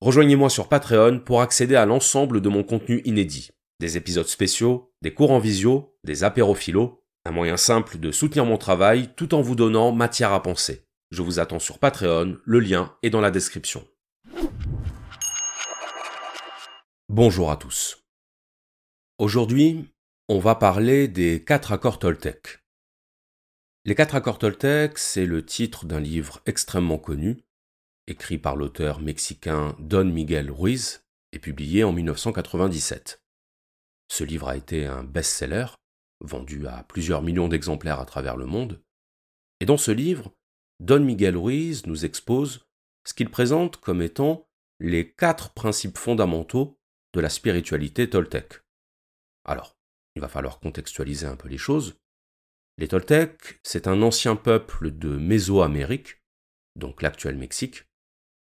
Rejoignez-moi sur Patreon pour accéder à l'ensemble de mon contenu inédit. Des épisodes spéciaux, des cours en visio, des apéros philo, un moyen simple de soutenir mon travail tout en vous donnant matière à penser. Je vous attends sur Patreon, le lien est dans la description. Bonjour à tous. Aujourd'hui, on va parler des 4 accords Toltec. Les 4 accords Toltec, c'est le titre d'un livre extrêmement connu, écrit par l'auteur mexicain Don Miguel Ruiz et publié en 1997. Ce livre a été un best-seller, vendu à plusieurs millions d'exemplaires à travers le monde. Et dans ce livre, Don Miguel Ruiz nous expose ce qu'il présente comme étant les 4 principes fondamentaux de la spiritualité toltèque. Alors, il va falloir contextualiser un peu les choses. Les Toltecs, c'est un ancien peuple de Mésoamérique, donc l'actuel Mexique.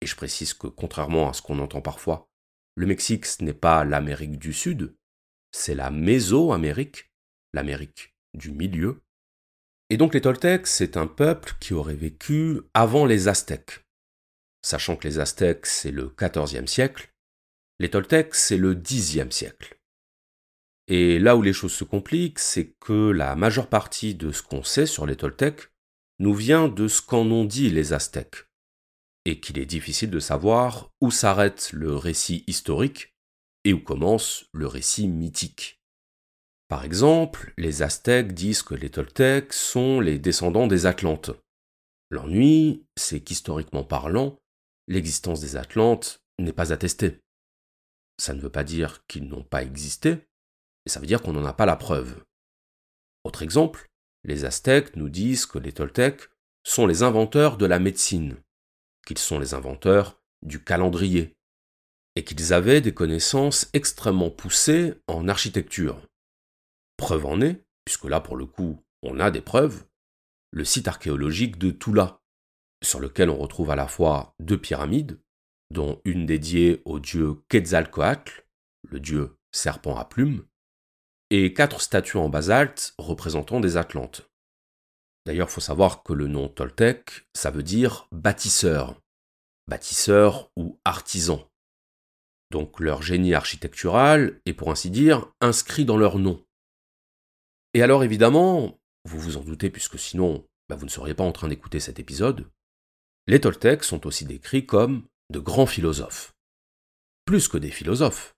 Et je précise que, contrairement à ce qu'on entend parfois, le Mexique, ce n'est pas l'Amérique du Sud, c'est la Mésoamérique, l'Amérique du milieu. Et donc les Toltecs, c'est un peuple qui aurait vécu avant les Aztèques. Sachant que les Aztèques, c'est le XIVe siècle, les Toltecs, c'est le Xe siècle. Et là où les choses se compliquent, c'est que la majeure partie de ce qu'on sait sur les Toltecs nous vient de ce qu'en ont dit les Aztèques, et qu'il est difficile de savoir où s'arrête le récit historique et où commence le récit mythique. Par exemple, les Aztèques disent que les Toltecs sont les descendants des Atlantes. L'ennui, c'est qu'historiquement parlant, l'existence des Atlantes n'est pas attestée. Ça ne veut pas dire qu'ils n'ont pas existé, mais ça veut dire qu'on n'en a pas la preuve. Autre exemple, les Aztèques nous disent que les Toltecs sont les inventeurs de la médecine, qu'ils sont les inventeurs du calendrier, et qu'ils avaient des connaissances extrêmement poussées en architecture. Preuve en est, puisque là pour le coup on a des preuves, le site archéologique de Tula, sur lequel on retrouve à la fois 2 pyramides, dont une dédiée au dieu Quetzalcoatl, le dieu serpent à plumes, et 4 statues en basalte représentant des Atlantes. D'ailleurs, il faut savoir que le nom Toltec, ça veut dire bâtisseur ou artisan. Donc leur génie architectural est pour ainsi dire inscrit dans leur nom. Et alors évidemment, vous vous en doutez puisque sinon vous ne seriez pas en train d'écouter cet épisode, les Toltecs sont aussi décrits comme de grands philosophes. Plus que des philosophes,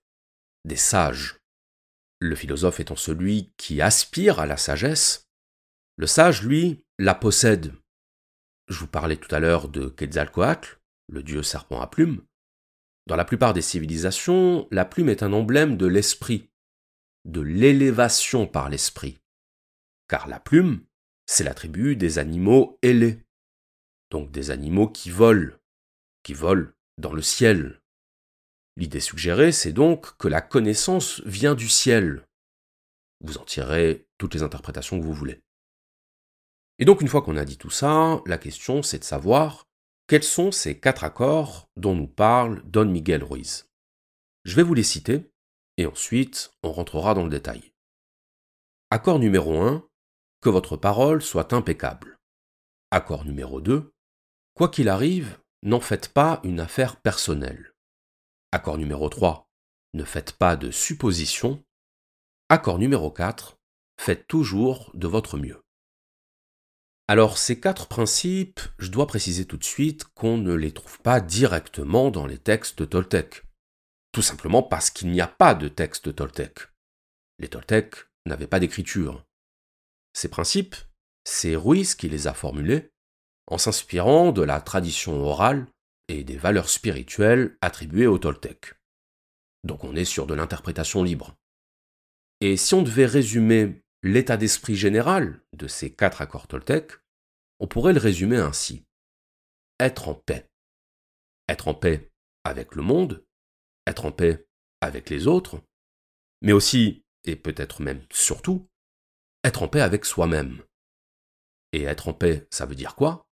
des sages. Le philosophe étant celui qui aspire à la sagesse, le sage, lui, la possède. Je vous parlais tout à l'heure de Quetzalcoatl, le dieu serpent à plumes. Dans la plupart des civilisations, la plume est un emblème de l'esprit, de l'élévation par l'esprit. Car la plume, c'est l'attribut des animaux ailés, donc des animaux qui volent dans le ciel. L'idée suggérée, c'est donc que la connaissance vient du ciel. Vous en tirez toutes les interprétations que vous voulez. Et donc une fois qu'on a dit tout ça, la question c'est de savoir quels sont ces 4 accords dont nous parle Don Miguel Ruiz. Je vais vous les citer, et ensuite on rentrera dans le détail. Accord numéro 1, que votre parole soit impeccable. Accord numéro 2, quoi qu'il arrive, n'en faites pas une affaire personnelle. Accord numéro 3, ne faites pas de suppositions. Accord numéro 4, faites toujours de votre mieux. Alors ces 4 principes, je dois préciser tout de suite qu'on ne les trouve pas directement dans les textes Toltec. Tout simplement parce qu'il n'y a pas de texte Toltec. Les Toltecs n'avaient pas d'écriture. Ces principes, c'est Ruiz qui les a formulés en s'inspirant de la tradition orale et des valeurs spirituelles attribuées aux Toltecs. Donc on est sur de l'interprétation libre. Et si on devait résumer l'état d'esprit général de ces 4 accords Toltec, on pourrait le résumer ainsi. Être en paix. Être en paix avec le monde, être en paix avec les autres, mais aussi, et peut-être même surtout, être en paix avec soi-même. Et être en paix, ça veut dire quoi?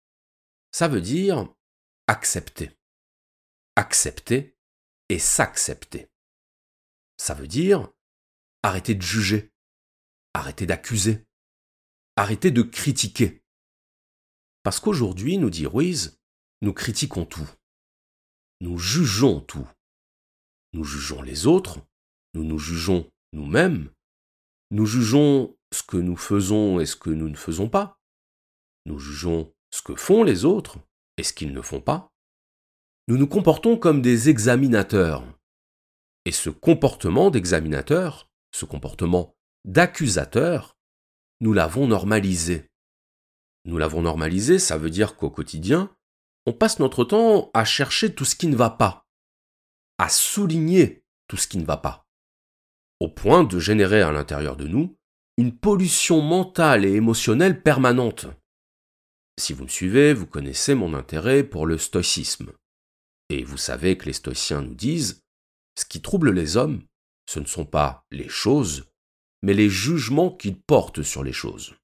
Ça veut dire accepter. Accepter et s'accepter. Ça veut dire arrêter de juger, arrêter d'accuser, arrêter de critiquer. Parce qu'aujourd'hui, nous dit Ruiz, nous critiquons tout. Nous jugeons tout. Nous jugeons les autres, nous nous jugeons nous-mêmes, nous jugeons ce que nous faisons et ce que nous ne faisons pas, nous jugeons ce que font les autres et ce qu'ils ne font pas. Nous nous comportons comme des examinateurs. Et ce comportement d'examinateur, ce comportement d'accusateur, nous l'avons normalisé. Nous l'avons normalisé, ça veut dire qu'au quotidien, on passe notre temps à chercher tout ce qui ne va pas, à souligner tout ce qui ne va pas, au point de générer à l'intérieur de nous une pollution mentale et émotionnelle permanente. Si vous me suivez, vous connaissez mon intérêt pour le stoïcisme. Et vous savez que les stoïciens nous disent, ce qui trouble les hommes, ce ne sont pas les choses, mais les jugements qu'ils portent sur les choses.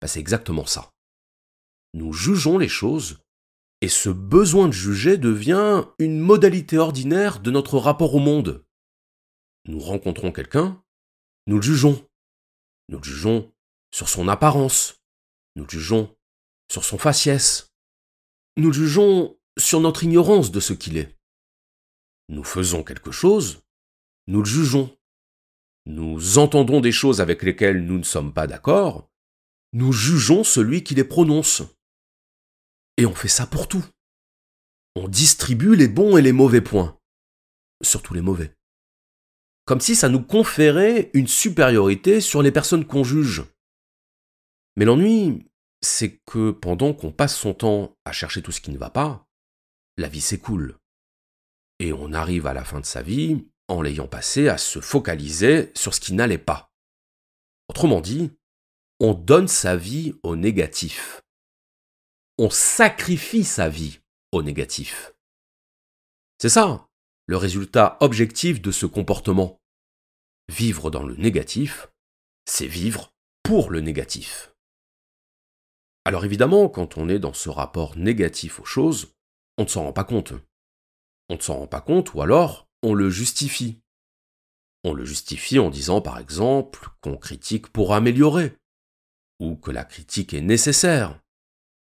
C'est exactement ça. Nous jugeons les choses, et ce besoin de juger devient une modalité ordinaire de notre rapport au monde. Nous rencontrons quelqu'un, nous le jugeons. Nous le jugeons sur son apparence, nous le jugeons sur son faciès, nous le jugeons sur notre ignorance de ce qu'il est. Nous faisons quelque chose, nous le jugeons. Nous entendons des choses avec lesquelles nous ne sommes pas d'accord, nous jugeons celui qui les prononce. Et on fait ça pour tout. On distribue les bons et les mauvais points, surtout les mauvais. Comme si ça nous conférait une supériorité sur les personnes qu'on juge. Mais l'ennui, c'est que pendant qu'on passe son temps à chercher tout ce qui ne va pas, la vie s'écoule. Et on arrive à la fin de sa vie en l'ayant passé à se focaliser sur ce qui n'allait pas. Autrement dit, on donne sa vie au négatif. On sacrifie sa vie au négatif. C'est ça, le résultat objectif de ce comportement. Vivre dans le négatif, c'est vivre pour le négatif. Alors évidemment, quand on est dans ce rapport négatif aux choses, on ne s'en rend pas compte. On ne s'en rend pas compte ou alors on le justifie. On le justifie en disant par exemple qu'on critique pour améliorer, ou que la critique est nécessaire,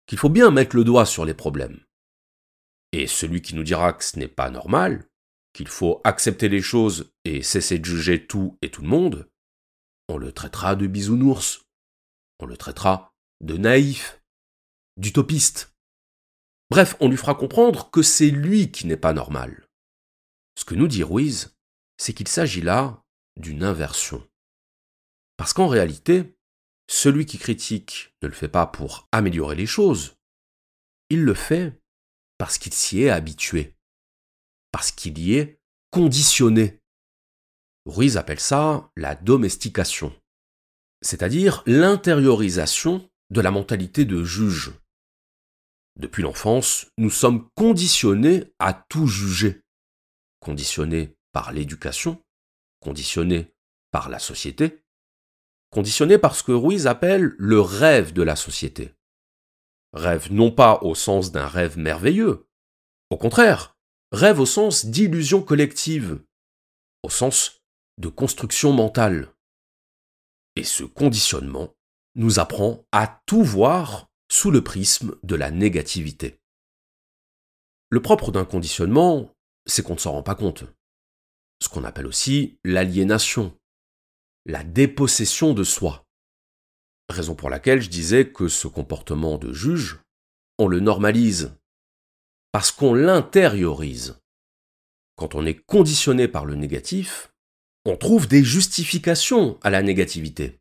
qu'il faut bien mettre le doigt sur les problèmes. Et celui qui nous dira que ce n'est pas normal, qu'il faut accepter les choses et cesser de juger tout et tout le monde, on le traitera de bisounours, on le traitera de naïf, d'utopiste. Bref, on lui fera comprendre que c'est lui qui n'est pas normal. Ce que nous dit Ruiz, c'est qu'il s'agit là d'une inversion. Parce qu'en réalité, celui qui critique ne le fait pas pour améliorer les choses, il le fait parce qu'il s'y est habitué, parce qu'il y est conditionné. Ruiz appelle ça la domestication, c'est-à-dire l'intériorisation de la mentalité de juge. Depuis l'enfance, nous sommes conditionnés à tout juger, conditionnés par l'éducation, conditionnés par la société, conditionnés par ce que Ruiz appelle le rêve de la société. Rêve non pas au sens d'un rêve merveilleux, au contraire, rêve au sens d'illusion collective, au sens de construction mentale. Et ce conditionnement nous apprend à tout voir sous le prisme de la négativité. Le propre d'un conditionnement, c'est qu'on ne s'en rend pas compte. Ce qu'on appelle aussi l'aliénation, la dépossession de soi. Raison pour laquelle je disais que ce comportement de juge, on le normalise, parce qu'on l'intériorise. Quand on est conditionné par le négatif, on trouve des justifications à la négativité.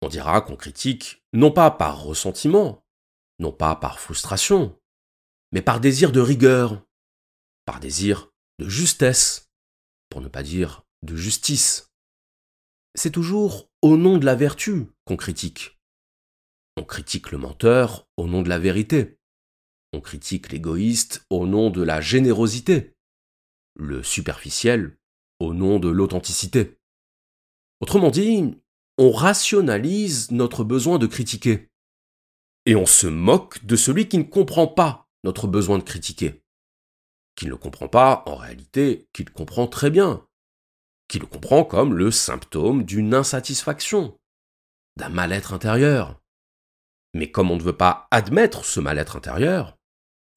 On dira qu'on critique non pas par ressentiment, non pas par frustration, mais par désir de rigueur, par désir de justesse, pour ne pas dire de justice. C'est toujours au nom de la vertu qu'on critique. On critique le menteur au nom de la vérité. On critique l'égoïste au nom de la générosité. Le superficiel au nom de l'authenticité. Autrement dit, on rationalise notre besoin de critiquer. Et on se moque de celui qui ne comprend pas notre besoin de critiquer. Qui ne le comprend pas, en réalité, qui le comprend très bien. Qui le comprend comme le symptôme d'une insatisfaction, d'un mal-être intérieur. Mais comme on ne veut pas admettre ce mal-être intérieur,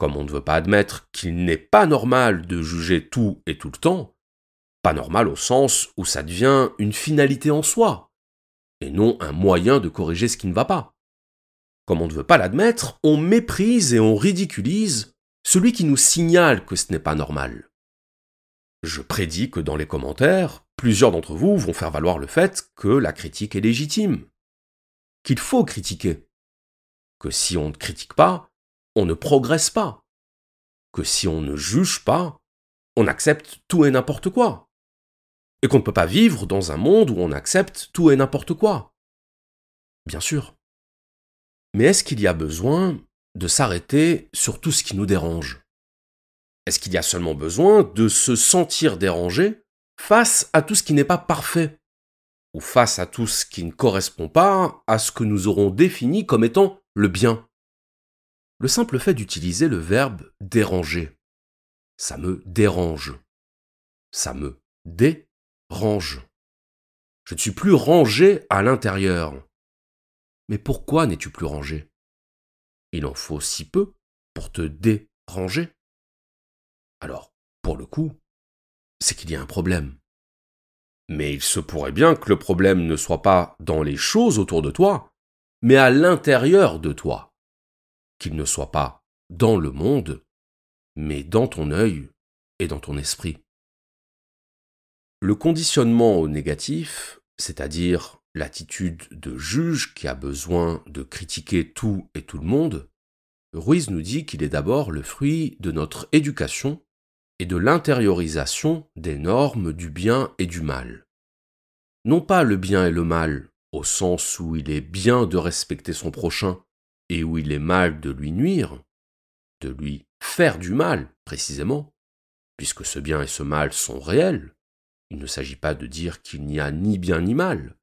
Comme on ne veut pas admettre qu'il n'est pas normal de juger tout et tout le temps, pas normal au sens où ça devient une finalité en soi, et non un moyen de corriger ce qui ne va pas. Comme on ne veut pas l'admettre, on méprise et on ridiculise celui qui nous signale que ce n'est pas normal. Je prédis que dans les commentaires, plusieurs d'entre vous vont faire valoir le fait que la critique est légitime, qu'il faut critiquer, que si on ne critique pas, on ne progresse pas, que si on ne juge pas, on accepte tout et n'importe quoi, et qu'on ne peut pas vivre dans un monde où on accepte tout et n'importe quoi. Bien sûr. Mais est-ce qu'il y a besoin de s'arrêter sur tout ce qui nous dérange ? Est-ce qu'il y a seulement besoin de se sentir dérangé face à tout ce qui n'est pas parfait, ou face à tout ce qui ne correspond pas à ce que nous aurons défini comme étant le bien ? Le simple fait d'utiliser le verbe déranger, ça me dérange. Ça me dérange. Je ne suis plus rangé à l'intérieur. Mais pourquoi n'es-tu plus rangé ? Il en faut si peu pour te déranger. Alors, pour le coup, c'est qu'il y a un problème. Mais il se pourrait bien que le problème ne soit pas dans les choses autour de toi, mais à l'intérieur de toi. Qu'il ne soit pas dans le monde, mais dans ton œil et dans ton esprit. Le conditionnement au négatif, c'est-à-dire l'attitude de juge qui a besoin de critiquer tout et tout le monde, Ruiz nous dit qu'il est d'abord le fruit de notre éducation et de l'intériorisation des normes du bien et du mal. Non pas le bien et le mal, au sens où il est bien de respecter son prochain et où il est mal de lui nuire, de lui faire du mal, précisément, puisque ce bien et ce mal sont réels. Il ne s'agit pas de dire qu'il n'y a ni bien ni mal.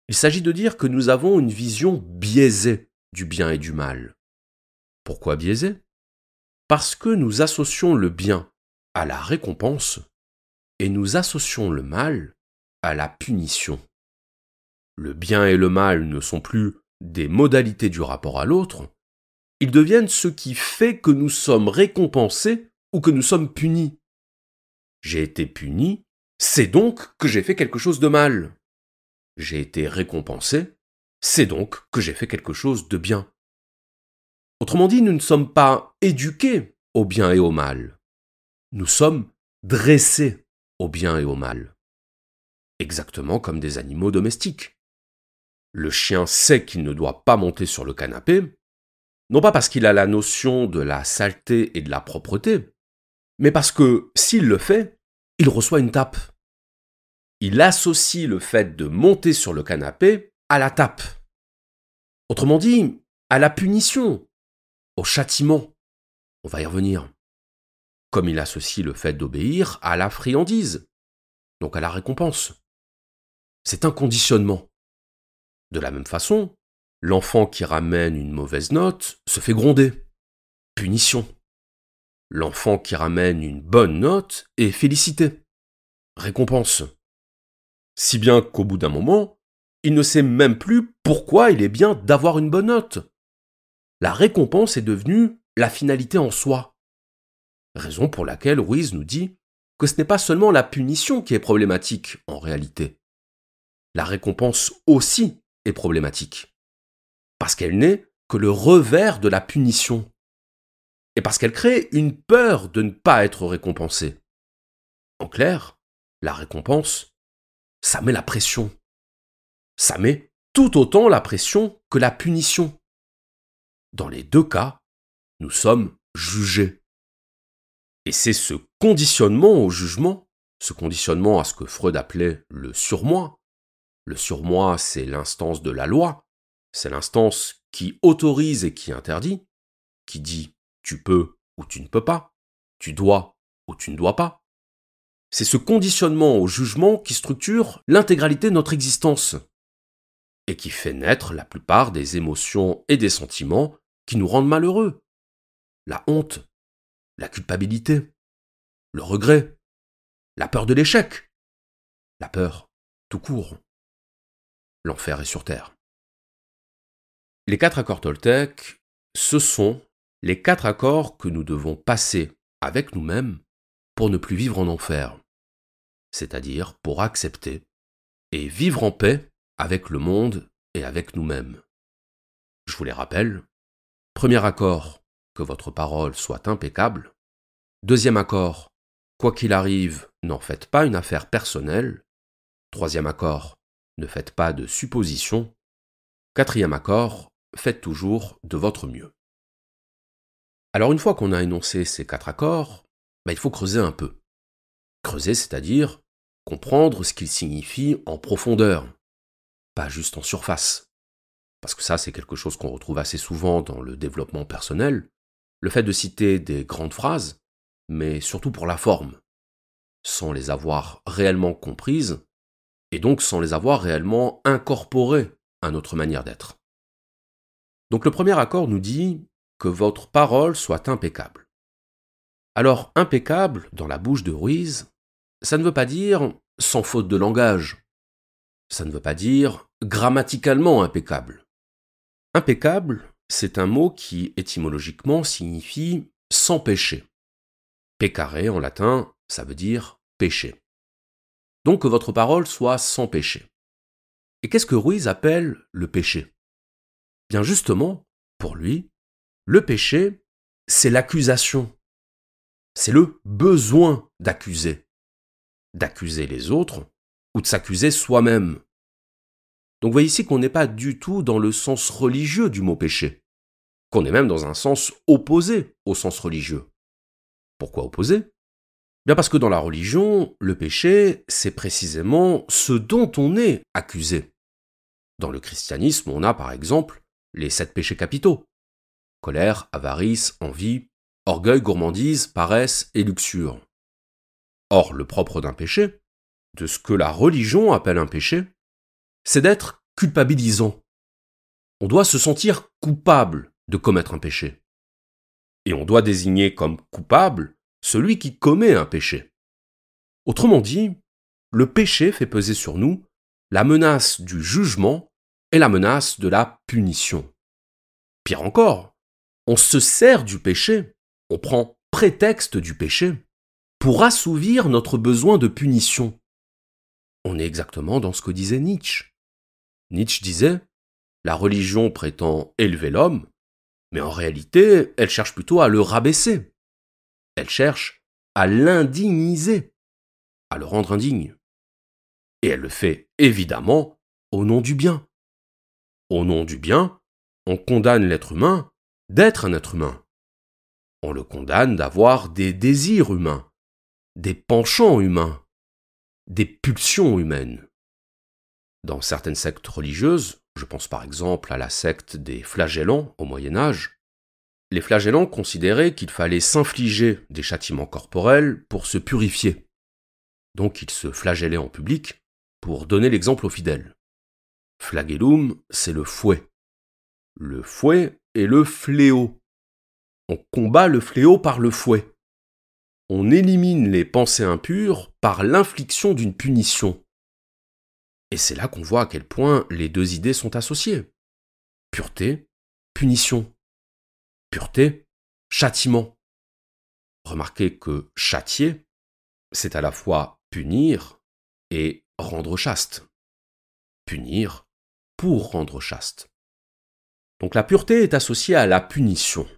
Il s'agit de dire que nous avons une vision biaisée du bien et du mal. Pourquoi biaisée ? Parce que nous associons le bien à la récompense et nous associons le mal à la punition. Le bien et le mal ne sont plus des modalités du rapport à l'autre, ils deviennent ce qui fait que nous sommes récompensés ou que nous sommes punis. J'ai été puni, c'est donc que j'ai fait quelque chose de mal. J'ai été récompensé, c'est donc que j'ai fait quelque chose de bien. Autrement dit, nous ne sommes pas éduqués au bien et au mal. Nous sommes dressés au bien et au mal. Exactement comme des animaux domestiques. Le chien sait qu'il ne doit pas monter sur le canapé, non pas parce qu'il a la notion de la saleté et de la propreté, mais parce que s'il le fait, il reçoit une tape. Il associe le fait de monter sur le canapé à la tape. Autrement dit, à la punition, au châtiment. On va y revenir. Comme il associe le fait d'obéir à la friandise, donc à la récompense. C'est un conditionnement. De la même façon, l'enfant qui ramène une mauvaise note se fait gronder. Punition. L'enfant qui ramène une bonne note est félicité. Récompense. Si bien qu'au bout d'un moment, il ne sait même plus pourquoi il est bien d'avoir une bonne note. La récompense est devenue la finalité en soi. Raison pour laquelle Ruiz nous dit que ce n'est pas seulement la punition qui est problématique en réalité. La récompense aussi est problématique. Parce qu'elle n'est que le revers de la punition. Et parce qu'elle crée une peur de ne pas être récompensé. En clair, la récompense, ça met la pression. Ça met tout autant la pression que la punition. Dans les deux cas, nous sommes jugés. Et c'est ce conditionnement au jugement, ce conditionnement à ce que Freud appelait le surmoi. Le surmoi, c'est l'instance de la loi, c'est l'instance qui autorise et qui interdit, qui dit tu peux ou tu ne peux pas, tu dois ou tu ne dois pas. C'est ce conditionnement au jugement qui structure l'intégralité de notre existence et qui fait naître la plupart des émotions et des sentiments qui nous rendent malheureux. La honte, la culpabilité, le regret, la peur de l'échec, la peur tout court. L'enfer est sur terre. Les 4 accords Toltec, ce sont les 4 accords que nous devons passer avec nous-mêmes pour ne plus vivre en enfer, c'est-à-dire pour accepter et vivre en paix avec le monde et avec nous-mêmes. Je vous les rappelle. Premier accord, que votre parole soit impeccable. Deuxième accord, quoi qu'il arrive, n'en faites pas une affaire personnelle. Troisième accord, ne faites pas de suppositions. Quatrième accord, faites toujours de votre mieux. Alors une fois qu'on a énoncé ces 4 accords, il faut creuser un peu. Creuser, c'est-à-dire comprendre ce qu'ils signifient en profondeur, pas juste en surface. Parce que ça, c'est quelque chose qu'on retrouve assez souvent dans le développement personnel, le fait de citer des grandes phrases, mais surtout pour la forme, sans les avoir réellement comprises, et donc sans les avoir réellement incorporées à notre manière d'être. Donc le premier accord nous dit que votre parole soit impeccable. Alors, impeccable, dans la bouche de Ruiz, ça ne veut pas dire sans faute de langage. Ça ne veut pas dire grammaticalement impeccable. Impeccable, c'est un mot qui, étymologiquement, signifie sans péché. Peccare, en latin, ça veut dire péché. Donc que votre parole soit sans péché. Et qu'est-ce que Ruiz appelle le péché? Bien justement, pour lui, le péché, c'est l'accusation. C'est le besoin d'accuser. D'accuser les autres ou de s'accuser soi-même. Donc vous voyez ici qu'on n'est pas du tout dans le sens religieux du mot péché, qu'on est même dans un sens opposé au sens religieux. Pourquoi opposé? Bien parce que dans la religion, le péché, c'est précisément ce dont on est accusé. Dans le christianisme, on a par exemple les 7 péchés capitaux. Colère, avarice, envie, orgueil, gourmandise, paresse et luxure. Or, le propre d'un péché, de ce que la religion appelle un péché, c'est d'être culpabilisant. On doit se sentir coupable de commettre un péché. Et on doit désigner comme coupable celui qui commet un péché. Autrement dit, le péché fait peser sur nous la menace du jugement et la menace de la punition. Pire encore, on se sert du péché, on prend prétexte du péché pour assouvir notre besoin de punition. On est exactement dans ce que disait Nietzsche. Nietzsche disait « La religion prétend élever l'homme, mais en réalité, elle cherche plutôt à le rabaisser. Elle cherche à l'indigniser, à le rendre indigne. Et elle le fait évidemment au nom du bien. Au nom du bien, on condamne l'être humain d'être un être humain. On le condamne d'avoir des désirs humains, des penchants humains, des pulsions humaines. Dans certaines sectes religieuses, je pense par exemple à la secte des flagellants au Moyen Âge, les flagellants considéraient qu'il fallait s'infliger des châtiments corporels pour se purifier. Donc ils se flagellaient en public pour donner l'exemple aux fidèles. Flagellum, c'est le fouet. Le fouet est le fléau. On combat le fléau par le fouet. On élimine les pensées impures par l'infliction d'une punition. Et c'est là qu'on voit à quel point les deux idées sont associées. Pureté, punition. Pureté, châtiment. Remarquez que châtier, c'est à la fois punir et rendre chaste. Punir pour rendre chaste. Donc la pureté est associée à la punition.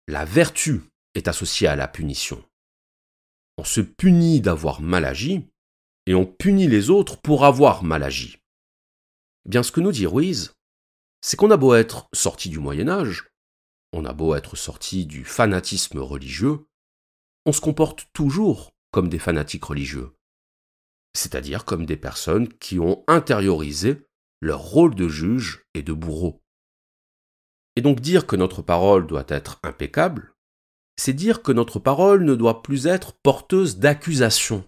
La vertu est associée à la punition. On se punit d'avoir mal agi et on punit les autres pour avoir mal agi. Eh bien, ce que nous dit Ruiz, c'est qu'on a beau être sorti du Moyen-Âge, on a beau être sorti du fanatisme religieux, on se comporte toujours comme des fanatiques religieux, c'est-à-dire comme des personnes qui ont intériorisé leur rôle de juge et de bourreau. Et donc dire que notre parole doit être impeccable, c'est dire que notre parole ne doit plus être porteuse d'accusation.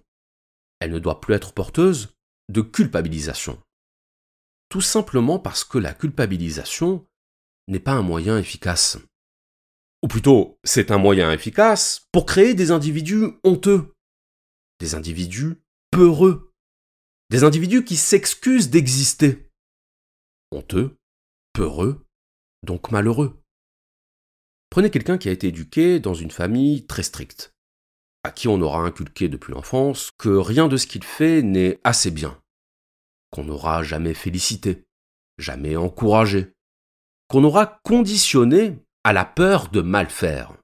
Elle ne doit plus être porteuse de culpabilisation. Tout simplement parce que la culpabilisation n'est pas un moyen efficace. Ou plutôt, c'est un moyen efficace pour créer des individus honteux, des individus peureux, des individus qui s'excusent d'exister. Honteux, peureux, donc malheureux. Prenez quelqu'un qui a été éduqué dans une famille très stricte, à qui on aura inculqué depuis l'enfance que rien de ce qu'il fait n'est assez bien, qu'on n'aura jamais félicité, jamais encouragé, qu'on aura conditionné à la peur de mal faire.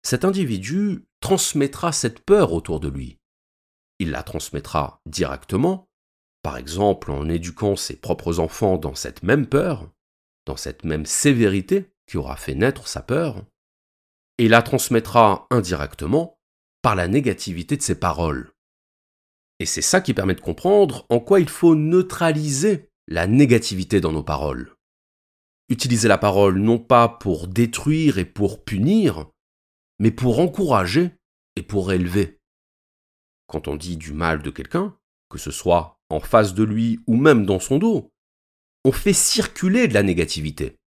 Cet individu transmettra cette peur autour de lui. Il la transmettra directement, par exemple en éduquant ses propres enfants dans cette même peur, dans cette même sévérité qui aura fait naître sa peur, et il la transmettra indirectement par la négativité de ses paroles. Et c'est ça qui permet de comprendre en quoi il faut neutraliser la négativité dans nos paroles. Utiliser la parole non pas pour détruire et pour punir, mais pour encourager et pour élever. Quand on dit du mal de quelqu'un, que ce soit en face de lui ou même dans son dos, on fait circuler de la négativité.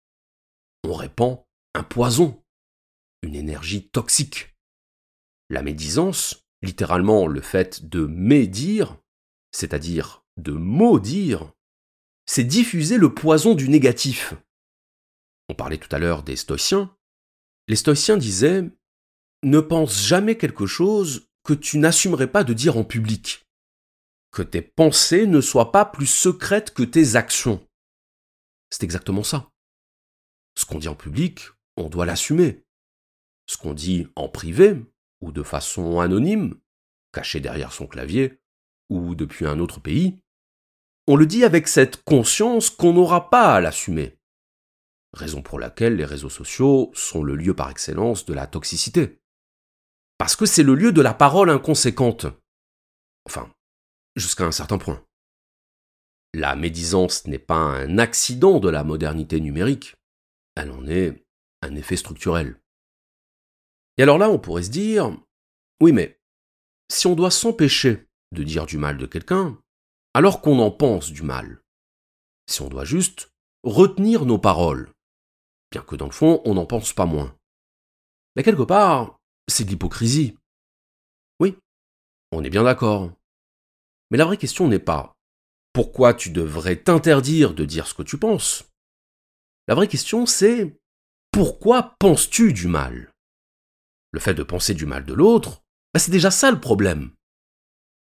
On répand un poison, une énergie toxique. La médisance, littéralement le fait de médire, c'est-à-dire de maudire, c'est diffuser le poison du négatif. On parlait tout à l'heure des stoïciens. Les stoïciens disaient « Ne pense jamais quelque chose que tu n'assumerais pas de dire en public. Que tes pensées ne soient pas plus secrètes que tes actions. » C'est exactement ça. Ce qu'on dit en public, on doit l'assumer. Ce qu'on dit en privé, ou de façon anonyme, caché derrière son clavier, ou depuis un autre pays, on le dit avec cette conscience qu'on n'aura pas à l'assumer. Raison pour laquelle les réseaux sociaux sont le lieu par excellence de la toxicité. Parce que c'est le lieu de la parole inconséquente. Enfin, jusqu'à un certain point. La médisance n'est pas un accident de la modernité numérique, elle en est un effet structurel. Et alors là, on pourrait se dire, oui mais, si on doit s'empêcher de dire du mal de quelqu'un, alors qu'on en pense du mal, si on doit juste retenir nos paroles, bien que dans le fond, on n'en pense pas moins. Mais quelque part, c'est de l'hypocrisie. Oui, on est bien d'accord. Mais la vraie question n'est pas pourquoi tu devrais t'interdire de dire ce que tu penses. La vraie question c'est pourquoi penses-tu du mal? Le fait de penser du mal de l'autre, c'est déjà ça le problème.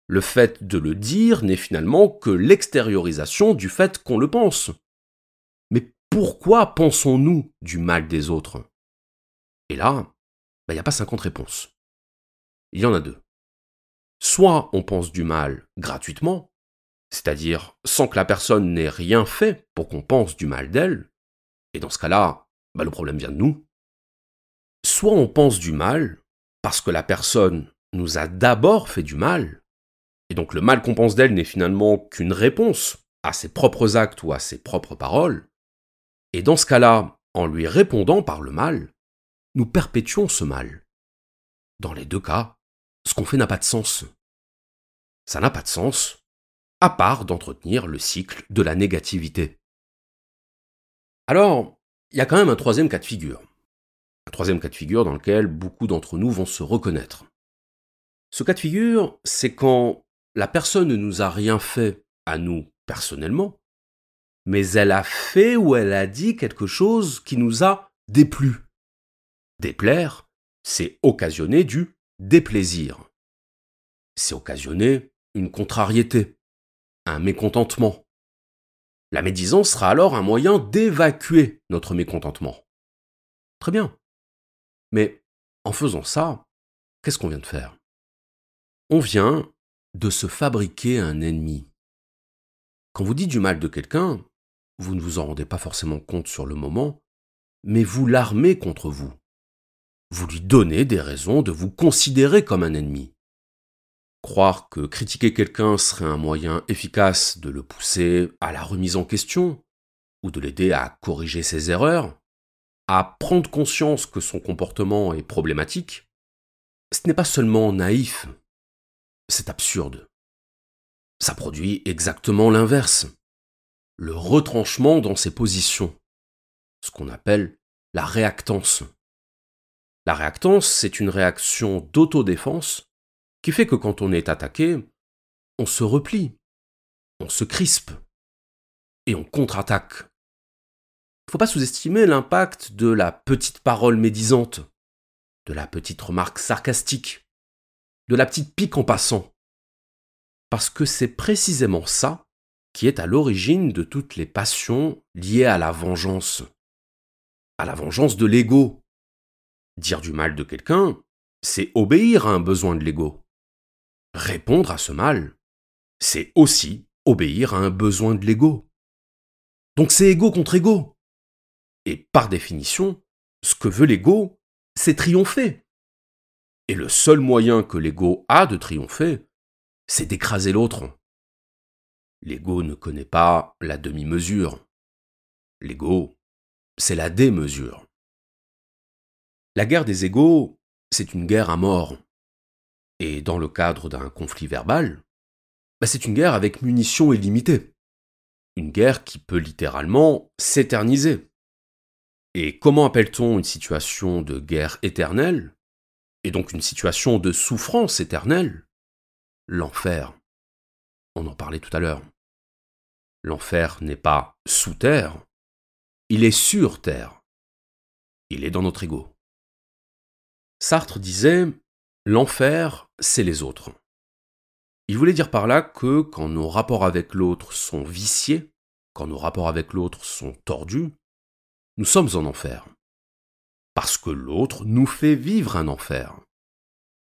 Le fait de le dire n'est finalement que l'extériorisation du fait qu'on le pense. Mais pourquoi pensons-nous du mal des autres? Et là, il n'y a pas 50 réponses. Il y en a deux. Soit on pense du mal gratuitement, c'est-à-dire sans que la personne n'ait rien fait pour qu'on pense du mal d'elle, et dans ce cas-là, le problème vient de nous. Soit on pense du mal parce que la personne nous a d'abord fait du mal, et donc le mal qu'on pense d'elle n'est finalement qu'une réponse à ses propres actes ou à ses propres paroles, et dans ce cas-là, en lui répondant par le mal, nous perpétuons ce mal. Dans les deux cas, ce qu'on fait n'a pas de sens. Ça n'a pas de sens, à part d'entretenir le cycle de la négativité. Alors, il y a quand même un troisième cas de figure. Un troisième cas de figure dans lequel beaucoup d'entre nous vont se reconnaître. Ce cas de figure, c'est quand la personne ne nous a rien fait à nous personnellement, mais elle a fait ou elle a dit quelque chose qui nous a déplu. Déplaire, c'est occasionner du déplaisir. C'est occasionner une contrariété, un mécontentement. La médisance sera alors un moyen d'évacuer notre mécontentement. Très bien. Mais en faisant ça, qu'est-ce qu'on vient de faire? On vient de se fabriquer un ennemi. Quand vous dites du mal de quelqu'un, vous ne vous en rendez pas forcément compte sur le moment, mais vous l'armez contre vous. Vous lui donnez des raisons de vous considérer comme un ennemi. Croire que critiquer quelqu'un serait un moyen efficace de le pousser à la remise en question, ou de l'aider à corriger ses erreurs, à prendre conscience que son comportement est problématique, ce n'est pas seulement naïf, c'est absurde. Ça produit exactement l'inverse, le retranchement dans ses positions, ce qu'on appelle la réactance. La réactance, c'est une réaction d'autodéfense qui fait que quand on est attaqué, on se replie, on se crispe et on contre-attaque. faut pas sous-estimer l'impact de la petite parole médisante, de la petite remarque sarcastique, de la petite pique en passant. Parce que c'est précisément ça qui est à l'origine de toutes les passions liées à la vengeance de l'ego. Dire du mal de quelqu'un, c'est obéir à un besoin de l'ego. Répondre à ce mal, c'est aussi obéir à un besoin de l'ego. Donc c'est ego contre ego. Et par définition, ce que veut l'ego, c'est triompher. Et le seul moyen que l'ego a de triompher, c'est d'écraser l'autre. L'ego ne connaît pas la demi-mesure. L'ego, c'est la démesure. La guerre des égos, c'est une guerre à mort. Et dans le cadre d'un conflit verbal, c'est une guerre avec munitions illimitées. Une guerre qui peut littéralement s'éterniser. Et comment appelle-t-on une situation de guerre éternelle, et donc une situation de souffrance éternelle? L'enfer. On en parlait tout à l'heure. L'enfer n'est pas sous terre, il est sur terre. Il est dans notre ego. Sartre disait « L'enfer, c'est les autres ». Il voulait dire par là que quand nos rapports avec l'autre sont viciés, quand nos rapports avec l'autre sont tordus, nous sommes en enfer. Parce que l'autre nous fait vivre un enfer.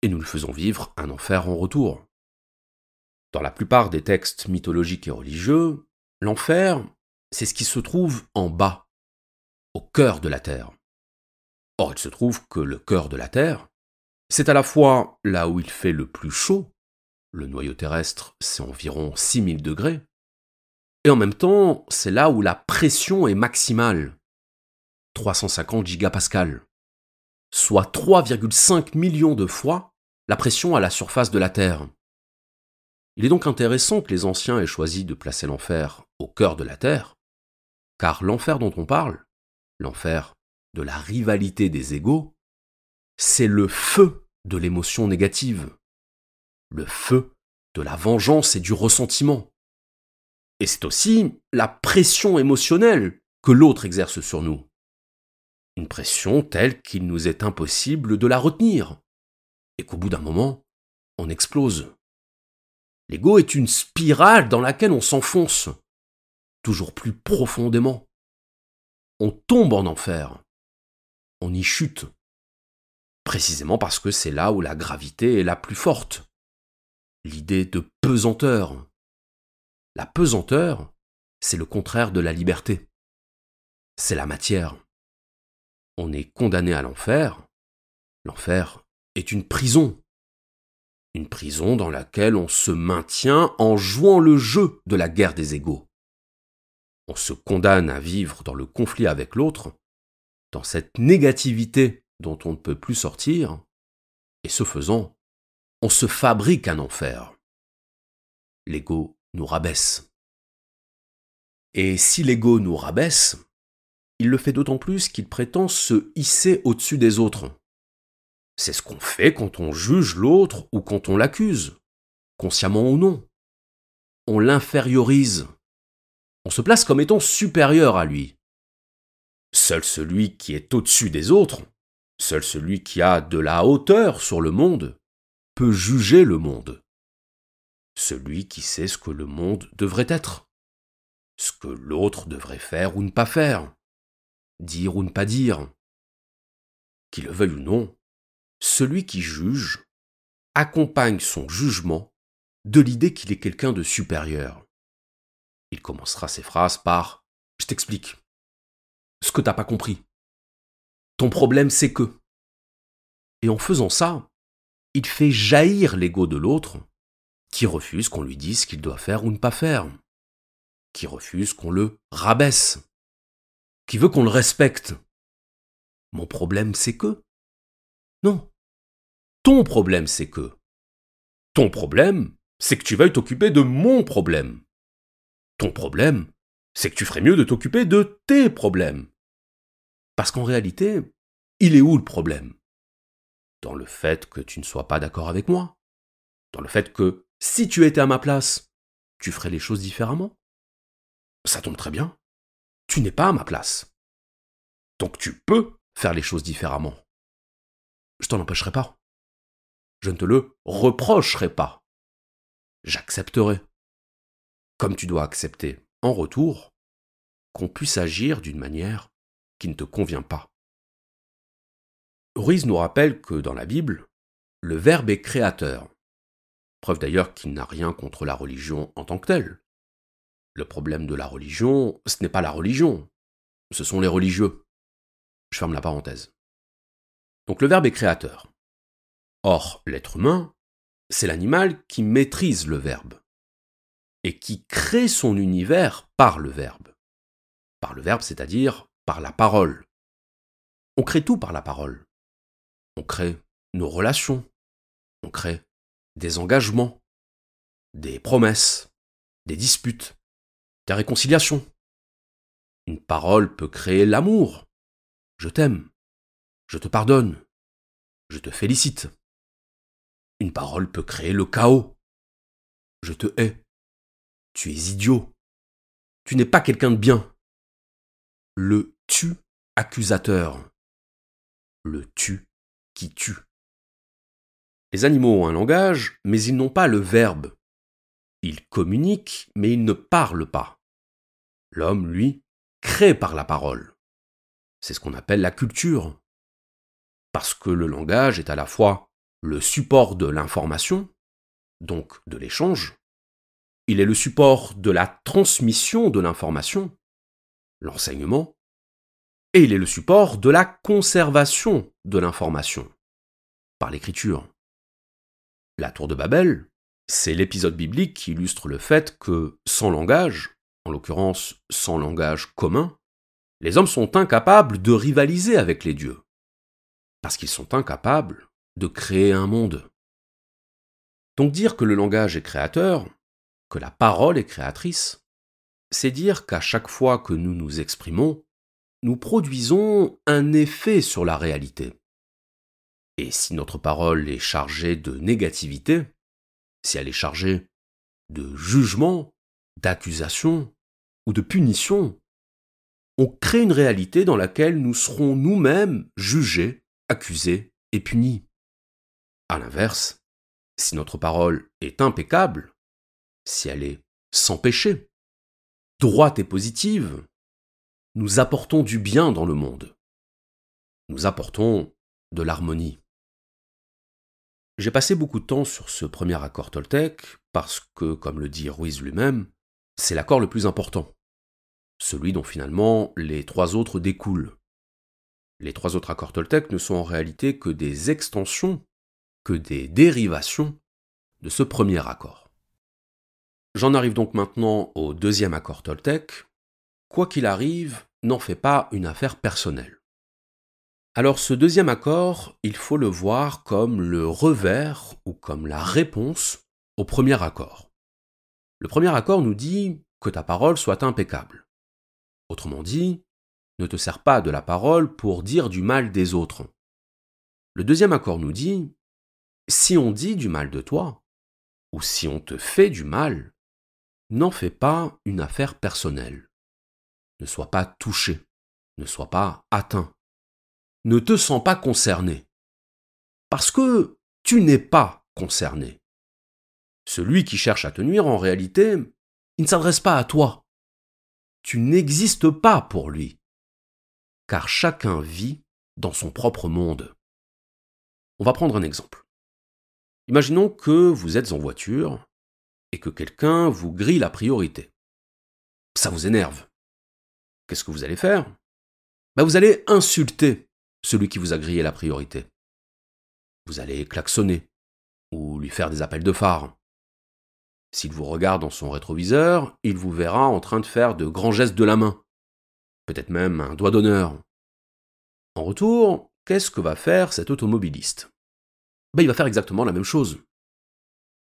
Et nous lui faisons vivre un enfer en retour. Dans la plupart des textes mythologiques et religieux, l'enfer, c'est ce qui se trouve en bas, au cœur de la terre. Or, il se trouve que le cœur de la terre, c'est à la fois là où il fait le plus chaud, le noyau terrestre, c'est environ 6000 degrés, et en même temps, c'est là où la pression est maximale, 350 gigapascales, soit 3,5 millions de fois la pression à la surface de la Terre. Il est donc intéressant que les anciens aient choisi de placer l'enfer au cœur de la Terre, car l'enfer dont on parle, l'enfer de la rivalité des égos, c'est le feu de l'émotion négative, le feu de la vengeance et du ressentiment. Et c'est aussi la pression émotionnelle que l'autre exerce sur nous. Une pression telle qu'il nous est impossible de la retenir, et qu'au bout d'un moment, on explose. L'ego est une spirale dans laquelle on s'enfonce, toujours plus profondément. On tombe en enfer, on y chute, précisément parce que c'est là où la gravité est la plus forte. L'idée de pesanteur. La pesanteur, c'est le contraire de la liberté. C'est la matière. On est condamné à l'enfer. L'enfer est une prison. Une prison dans laquelle on se maintient en jouant le jeu de la guerre des égos. On se condamne à vivre dans le conflit avec l'autre, dans cette négativité dont on ne peut plus sortir, et ce faisant, on se fabrique un enfer. L'ego nous rabaisse. Et si l'ego nous rabaisse, il le fait d'autant plus qu'il prétend se hisser au-dessus des autres. C'est ce qu'on fait quand on juge l'autre ou quand on l'accuse, consciemment ou non. On l'infériorise. On se place comme étant supérieur à lui. Seul celui qui est au-dessus des autres, seul celui qui a de la hauteur sur le monde, peut juger le monde. Celui qui sait ce que le monde devrait être, ce que l'autre devrait faire ou ne pas faire, dire ou ne pas dire. Qu'il le veuille ou non, celui qui juge accompagne son jugement de l'idée qu'il est quelqu'un de supérieur. Il commencera ses phrases par « Je t'explique. Ce que t'as pas compris. Ton problème, c'est que... » Et en faisant ça, il fait jaillir l'ego de l'autre, qui refuse qu'on lui dise ce qu'il doit faire ou ne pas faire, qui refuse qu'on le rabaisse, qui veut qu'on le respecte. Mon problème, c'est que... Non. Ton problème, c'est que... Ton problème, c'est que tu veuilles t'occuper de mon problème. Ton problème, c'est que tu ferais mieux de t'occuper de tes problèmes. Parce qu'en réalité, il est où le problème? Dans le fait que tu ne sois pas d'accord avec moi? Dans le fait que, si tu étais à ma place, tu ferais les choses différemment? Ça tombe très bien. Tu n'es pas à ma place. Donc tu peux faire les choses différemment. Je t'en empêcherai pas. Je ne te le reprocherai pas. J'accepterai. Comme tu dois accepter, en retour, qu'on puisse agir d'une manière qui ne te convient pas. Ruiz nous rappelle que dans la Bible, le Verbe est créateur. Preuve d'ailleurs qu'il n'a rien contre la religion en tant que telle. Le problème de la religion, ce n'est pas la religion, ce sont les religieux. Je ferme la parenthèse. Donc le Verbe est créateur. Or, l'être humain, c'est l'animal qui maîtrise le Verbe et qui crée son univers par le Verbe. Par le Verbe, c'est-à-dire par la parole. On crée tout par la parole. On crée nos relations, on crée des engagements, des promesses, des disputes, des réconciliations. Une parole peut créer l'amour. Je t'aime, je te pardonne, je te félicite. Une parole peut créer le chaos. Je te hais, tu es idiot, tu n'es pas quelqu'un de bien. Le tu accusateur, le tu qui tue. Les animaux ont un langage, mais ils n'ont pas le verbe. Ils communiquent, mais ils ne parlent pas. L'homme, lui, crée par la parole. C'est ce qu'on appelle la culture. Parce que le langage est à la fois le support de l'information, donc de l'échange, il est le support de la transmission de l'information, l'enseignement, et il est le support de la conservation de l'information, par l'écriture. La tour de Babel, c'est l'épisode biblique qui illustre le fait que, sans langage, en l'occurrence sans langage commun, les hommes sont incapables de rivaliser avec les dieux, parce qu'ils sont incapables de créer un monde. Donc dire que le langage est créateur, que la parole est créatrice, c'est dire qu'à chaque fois que nous nous exprimons, nous produisons un effet sur la réalité. Et si notre parole est chargée de négativité, si elle est chargée de jugement, d'accusation ou de punition, on crée une réalité dans laquelle nous serons nous-mêmes jugés, accusés et punis. À l'inverse, si notre parole est impeccable, si elle est sans péché, droite et positive, nous apportons du bien dans le monde. Nous apportons de l'harmonie. J'ai passé beaucoup de temps sur ce premier accord toltèque parce que, comme le dit Ruiz lui-même, c'est l'accord le plus important. Celui dont finalement les trois autres découlent. Les trois autres accords toltèques ne sont en réalité que des extensions, que des dérivations de ce premier accord. J'en arrive donc maintenant au deuxième accord toltèque. Quoi qu'il arrive, n'en fais pas une affaire personnelle. Alors ce deuxième accord, il faut le voir comme le revers ou comme la réponse au premier accord. Le premier accord nous dit que ta parole soit impeccable. Autrement dit, ne te sers pas de la parole pour dire du mal des autres. Le deuxième accord nous dit, si on dit du mal de toi, ou si on te fait du mal, n'en fais pas une affaire personnelle. Ne sois pas touché, ne sois pas atteint. Ne te sens pas concerné. Parce que tu n'es pas concerné. Celui qui cherche à te nuire, en réalité, il ne s'adresse pas à toi. Tu n'existes pas pour lui. Car chacun vit dans son propre monde. On va prendre un exemple. Imaginons que vous êtes en voiture et que quelqu'un vous grille la priorité. Ça vous énerve. Qu'est-ce que vous allez faire ? Vous allez insulter celui qui vous a grillé la priorité. Vous allez klaxonner ou lui faire des appels de phare. S'il vous regarde dans son rétroviseur, il vous verra en train de faire de grands gestes de la main, peut-être même un doigt d'honneur. En retour, qu'est-ce que va faire cet automobiliste ? Il va faire exactement la même chose.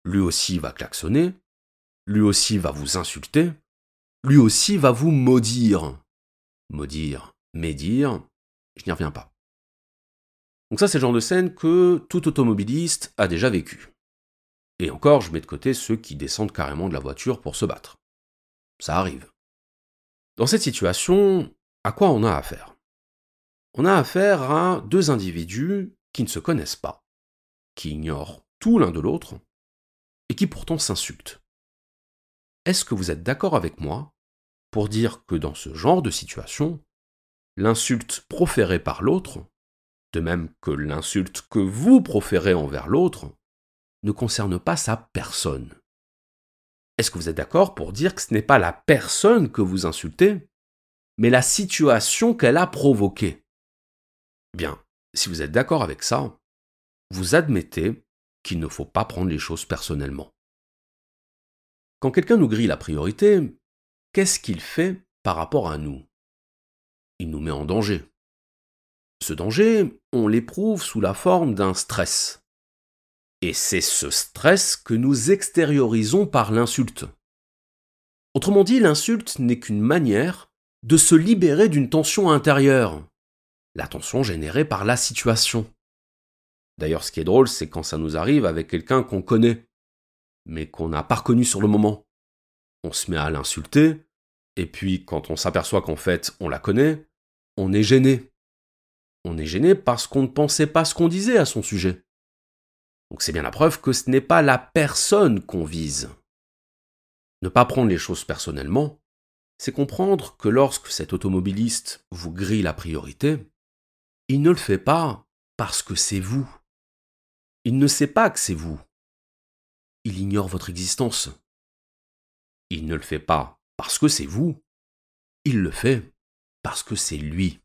Lui aussi va klaxonner, lui aussi va vous insulter, lui aussi va vous maudire. Maudire, médire, je n'y reviens pas. Donc ça, c'est le genre de scène que tout automobiliste a déjà vécu. Et encore, je mets de côté ceux qui descendent carrément de la voiture pour se battre. Ça arrive. Dans cette situation, à quoi on a affaire ? On a affaire à deux individus qui ne se connaissent pas, qui ignorent tout l'un de l'autre, et qui pourtant s'insultent. Est-ce que vous êtes d'accord avec moi pour dire que dans ce genre de situation, l'insulte proférée par l'autre, de même que l'insulte que vous proférez envers l'autre, ne concerne pas sa personne? Est-ce que vous êtes d'accord pour dire que ce n'est pas la personne que vous insultez, mais la situation qu'elle a provoquée? Bien, si vous êtes d'accord avec ça, vous admettez qu'il ne faut pas prendre les choses personnellement. Quand quelqu'un nous grille la priorité, qu'est-ce qu'il fait par rapport à nous? Il nous met en danger. Ce danger, on l'éprouve sous la forme d'un stress. Et c'est ce stress que nous extériorisons par l'insulte. Autrement dit, l'insulte n'est qu'une manière de se libérer d'une tension intérieure, la tension générée par la situation. D'ailleurs, ce qui est drôle, c'est quand ça nous arrive avec quelqu'un qu'on connaît, mais qu'on n'a pas reconnu sur le moment. On se met à l'insulter, et puis quand on s'aperçoit qu'en fait on la connaît, on est gêné. On est gêné parce qu'on ne pensait pas ce qu'on disait à son sujet. Donc c'est bien la preuve que ce n'est pas la personne qu'on vise. Ne pas prendre les choses personnellement, c'est comprendre que lorsque cet automobiliste vous grille la priorité, il ne le fait pas parce que c'est vous. Il ne sait pas que c'est vous. Il ignore votre existence. Il ne le fait pas parce que c'est vous. Il le fait parce que c'est lui.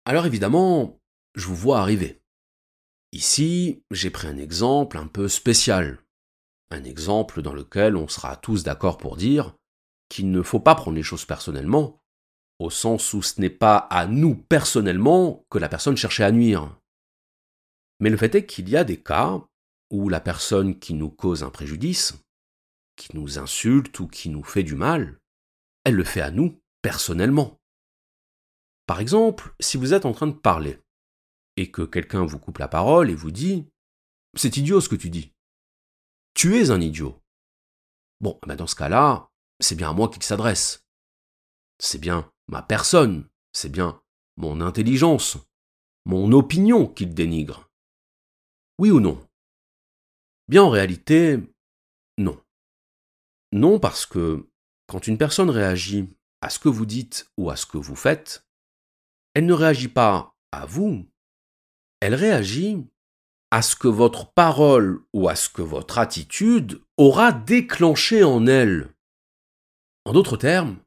Alors évidemment, je vous vois arriver. Ici, j'ai pris un exemple un peu spécial. Un exemple dans lequel on sera tous d'accord pour dire qu'il ne faut pas prendre les choses personnellement, au sens où ce n'est pas à nous personnellement que la personne cherchait à nuire. Mais le fait est qu'il y a des cas où la personne qui nous cause un préjudice, qui nous insulte ou qui nous fait du mal, elle le fait à nous personnellement. Par exemple, si vous êtes en train de parler, et que quelqu'un vous coupe la parole et vous dit « C'est idiot ce que tu dis. Tu es un idiot. » Bon, dans ce cas-là, c'est bien à moi qu'il s'adresse. C'est bien ma personne, c'est bien mon intelligence, mon opinion qu'il dénigre. Oui ou non? Bien en réalité, non. Non parce que quand une personne réagit à ce que vous dites ou à ce que vous faites, elle ne réagit pas à vous, elle réagit à ce que votre parole ou à ce que votre attitude aura déclenché en elle. En d'autres termes,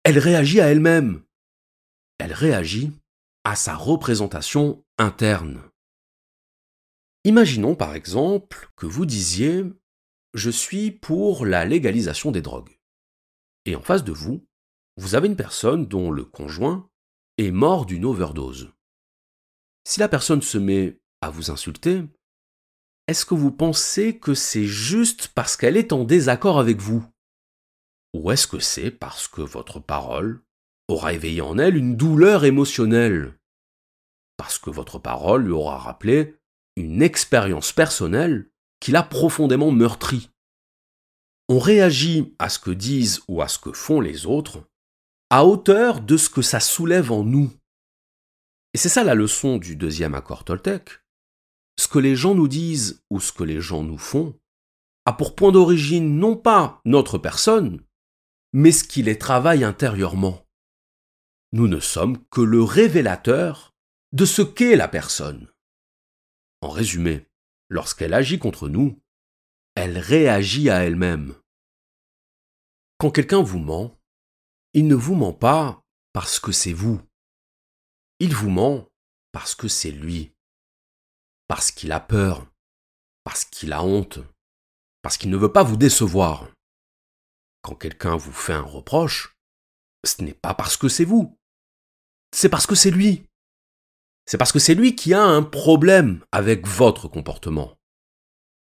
elle réagit à elle-même. Elle réagit à sa représentation interne. Imaginons par exemple que vous disiez « Je suis pour la légalisation des drogues ». Et en face de vous, vous avez une personne dont le conjoint est mort d'une overdose. Si la personne se met à vous insulter, est-ce que vous pensez que c'est juste parce qu'elle est en désaccord avec vous? Ou est-ce que c'est parce que votre parole aura éveillé en elle une douleur émotionnelle? Parce que votre parole lui aura rappelé une expérience personnelle qui l'a profondément meurtri. On réagit à ce que disent ou à ce que font les autres à hauteur de ce que ça soulève en nous. Et c'est ça la leçon du deuxième accord Toltec. Ce que les gens nous disent ou ce que les gens nous font a pour point d'origine non pas notre personne, mais ce qui les travaille intérieurement. Nous ne sommes que le révélateur de ce qu'est la personne. En résumé, lorsqu'elle agit contre nous, elle réagit à elle-même. Quand quelqu'un vous ment, il ne vous ment pas parce que c'est vous. Il vous ment parce que c'est lui. Parce qu'il a peur, parce qu'il a honte, parce qu'il ne veut pas vous décevoir. Quand quelqu'un vous fait un reproche, ce n'est pas parce que c'est vous. C'est parce que c'est lui. C'est parce que c'est lui qui a un problème avec votre comportement.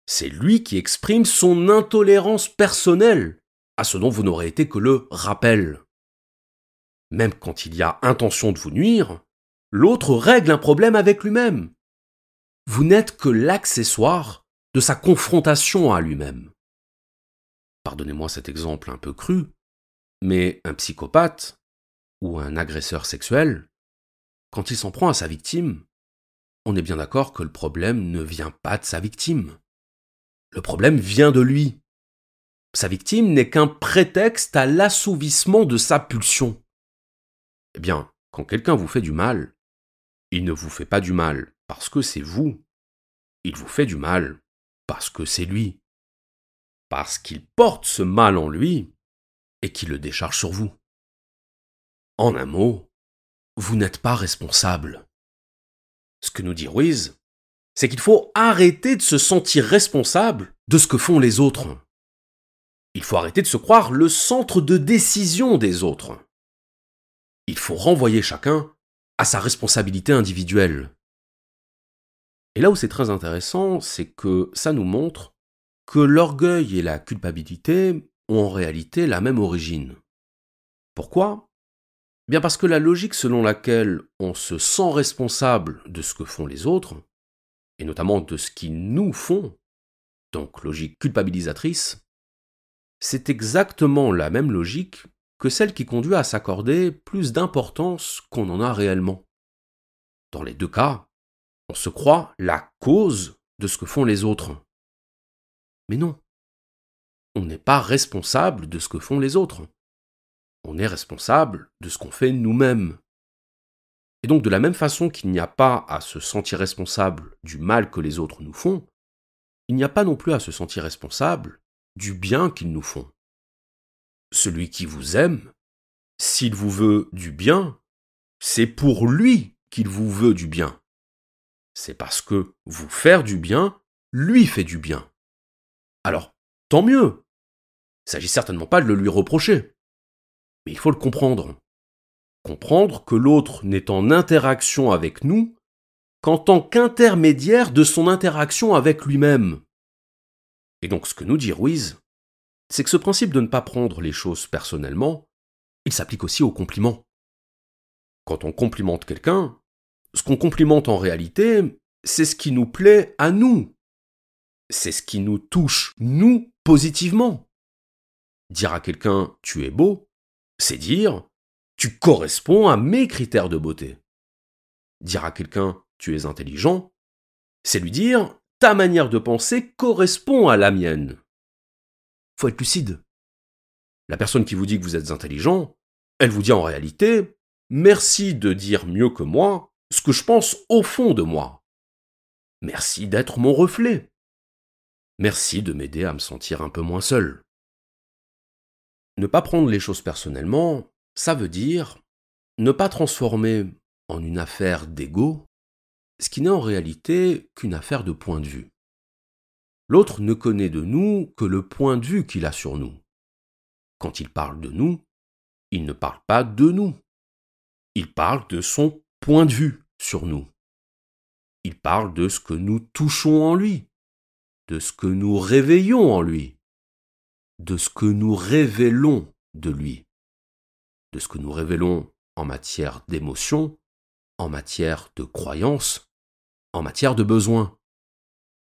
C'est lui qui exprime son intolérance personnelle à ce dont vous n'aurez été que le rappel. Même quand il y a intention de vous nuire, l'autre règle un problème avec lui-même. Vous n'êtes que l'accessoire de sa confrontation à lui-même. Pardonnez-moi cet exemple un peu cru, mais un psychopathe ou un agresseur sexuel quand il s'en prend à sa victime, on est bien d'accord que le problème ne vient pas de sa victime. Le problème vient de lui. Sa victime n'est qu'un prétexte à l'assouvissement de sa pulsion. Eh bien, quand quelqu'un vous fait du mal, il ne vous fait pas du mal parce que c'est vous. Il vous fait du mal parce que c'est lui. Parce qu'il porte ce mal en lui et qu'il le décharge sur vous. En un mot, vous n'êtes pas responsable. Ce que nous dit Ruiz, c'est qu'il faut arrêter de se sentir responsable de ce que font les autres. Il faut arrêter de se croire le centre de décision des autres. Il faut renvoyer chacun à sa responsabilité individuelle. Et là où c'est très intéressant, c'est que ça nous montre que l'orgueil et la culpabilité ont en réalité la même origine. Pourquoi ? Bien parce que la logique selon laquelle on se sent responsable de ce que font les autres, et notamment de ce qu'ils nous font, donc logique culpabilisatrice, c'est exactement la même logique que celle qui conduit à s'accorder plus d'importance qu'on en a réellement. Dans les deux cas, on se croit la cause de ce que font les autres. Mais non, on n'est pas responsable de ce que font les autres. On est responsable de ce qu'on fait nous-mêmes. Et donc de la même façon qu'il n'y a pas à se sentir responsable du mal que les autres nous font, il n'y a pas non plus à se sentir responsable du bien qu'ils nous font. Celui qui vous aime, s'il vous veut du bien, c'est pour lui qu'il vous veut du bien. C'est parce que vous faire du bien, lui fait du bien. Alors, tant mieux. Il ne s'agit certainement pas de le lui reprocher. Mais il faut le comprendre. Comprendre que l'autre n'est en interaction avec nous qu'en tant qu'intermédiaire de son interaction avec lui-même. Et donc ce que nous dit Ruiz, c'est que ce principe de ne pas prendre les choses personnellement, il s'applique aussi aux compliments. Quand on complimente quelqu'un, ce qu'on complimente en réalité, c'est ce qui nous plaît à nous. C'est ce qui nous touche, nous, positivement. Dire à quelqu'un « tu es beau », c'est dire « tu corresponds à mes critères de beauté ». Dire à quelqu'un « tu es intelligent », c'est lui dire « ta manière de penser correspond à la mienne ». Faut être lucide. La personne qui vous dit que vous êtes intelligent, elle vous dit en réalité « merci de dire mieux que moi ce que je pense au fond de moi. Merci d'être mon reflet. Merci de m'aider à me sentir un peu moins seul. » Ne pas prendre les choses personnellement, ça veut dire ne pas transformer en une affaire d'ego ce qui n'est en réalité qu'une affaire de point de vue. L'autre ne connaît de nous que le point de vue qu'il a sur nous. Quand il parle de nous, il ne parle pas de nous. Il parle de son point de vue sur nous. Il parle de ce que nous touchons en lui, de ce que nous réveillons en lui, de ce que nous révélons de lui, de ce que nous révélons en matière d'émotion, en matière de croyance, en matière de besoin.